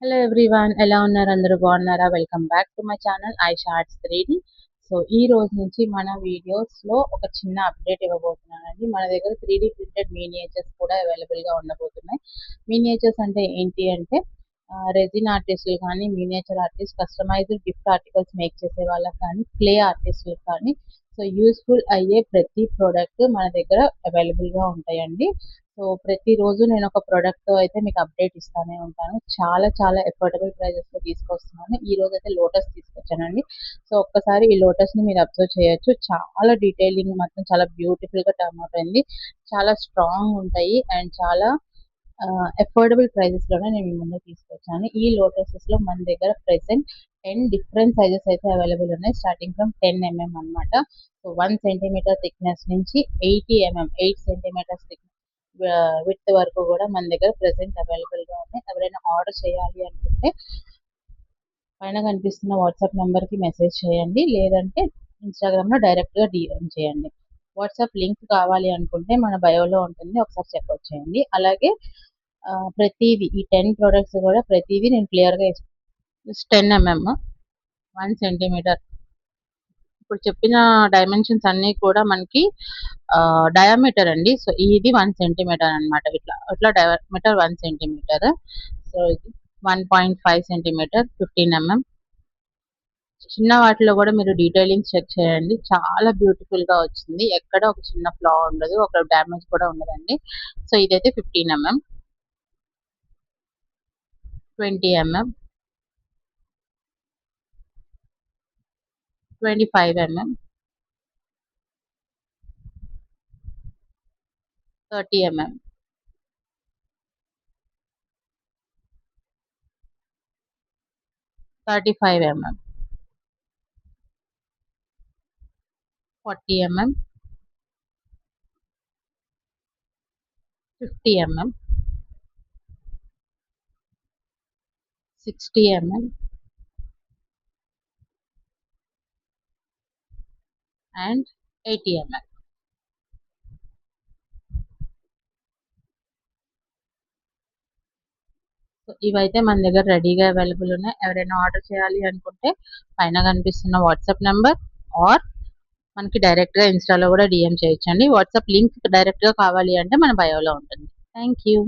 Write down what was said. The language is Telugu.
హలో ఎవ్రీవన్, ఎలా ఉన్నారు? అందరూ బాగున్నారా? Welcome back to my channel Aisha arts 3D. So ఈ రోజు నుంచి మన వీడియోస్లో ఒక చిన్న అప్డేట్ ఇవ్వబోతున్నానండి. మన దగ్గర 3D ప్రింటెడ్ మినియేచర్స్ కూడా అవైలబుల్గా ఉండబోతున్నాయి. మినియేచర్స్ అంటే ఏంటి అంటే రెజిన్ ఆర్టిస్టులు కానీ, miniature artist, customized gift articles make చేసే వాళ్ళకి కానీ, క్లే ఆర్టిస్టులు కానీ, సో యూస్ఫుల్ అయ్యే ప్రతి ప్రోడక్ట్ మన దగ్గర అవైలబుల్గా ఉంటాయండి. సో ప్రతిరోజు నేను ఒక ప్రోడక్ట్ అయితే మీకు అప్డేట్ ఇస్తానే ఉంటాను. చాలా చాలా ఎఫోర్డబుల్ ప్రైజెస్లో తీసుకొస్తున్నాను. ఈ రోజు అయితే లోటస్ తీసుకొచ్చానండి. సో ఒక్కసారి ఈ లోటస్ని మీరు అబ్జర్వ్ చేయొచ్చు. చాలా డీటెయిలింగ్ మాత్రం చాలా బ్యూటిఫుల్గా టర్న్ అవుట్ అయింది. చాలా స్ట్రాంగ్ ఉంటాయి అండ్ చాలా ఎఫోర్డబుల్ ప్రైజెస్లోనే నేను మీ ముందుకు తీసుకొచ్చాను. ఈ లోటసెస్లో మన దగ్గర ప్రెసెంట్ 10 డిఫరెంట్ సైజెస్ అయితే అవైలబుల్ ఉన్నాయి. స్టార్టింగ్ ఫ్రమ్ 10 mm అనమాట. సో 1 సెంటీమీటర్ థిక్నెస్ నుంచి 80 mm 8 సెంటీమీటర్స్ థిక్నెస్ విత్ వరకు కూడా మన దగ్గర ప్రెసెంట్ అవైలబుల్గా ఉన్నాయి. ఎవరైనా ఆర్డర్ చేయాలి అనుకుంటే పైన కనిపిస్తున్న వాట్సాప్ నెంబర్కి మెసేజ్ చేయండి, లేదంటే ఇన్స్టాగ్రామ్లో డైరెక్ట్గా డిఎం చేయండి. వాట్సాప్ లింక్ కావాలి అనుకుంటే మన బయోలో ఉంటుంది, ఒకసారి చెక్అవుట్ చేయండి. అలాగే ప్రతిదీ ఈ 10 ప్రోడక్ట్స్ కూడా ప్రతిదీ నేను క్లియర్గా 10 mm 1 సెంటీమీటర్. ఇప్పుడు చెప్పిన డైమెన్షన్స్ అన్నీ కూడా మనకి డయామీటర్ అండి. సో ఇది 1 సెంటీమీటర్ అనమాట. ఇట్లా diameter 1 centimetre. So 1.5 centimetre 15 mm. చిన్న వాటిలో కూడా మీరు డీటెయిలింగ్ చెక్ చేయండి. చాలా బ్యూటిఫుల్గా వచ్చింది. ఎక్కడ ఒక చిన్న ఫ్లా ఉండదు, ఒక డ్యామేజ్ కూడా ఉండదండి. సో ఇదైతే 15 mm, 20 mm, 25 mm, 30 mm, 35 mm, 40 mm, 50 mm, 60 mm and 80 mm. So ఇవైతే మన దగ్గర రెడీగా అవైలబుల్ ఉన్నాయి. ఎవరైనా ఆర్డర్ చేయాలి అనుకుంటే పైన కనిపిస్తున్న వాట్సాప్ నెంబర్ ఆర్ మనకి డైరెక్ట్గా ఇన్స్టాలో కూడా డిఎం చేయొచ్చండి. వాట్సాప్ లింక్ డైరెక్ట్గా కావాలి అంటే మన బయోలో ఉంటుంది. Thank you.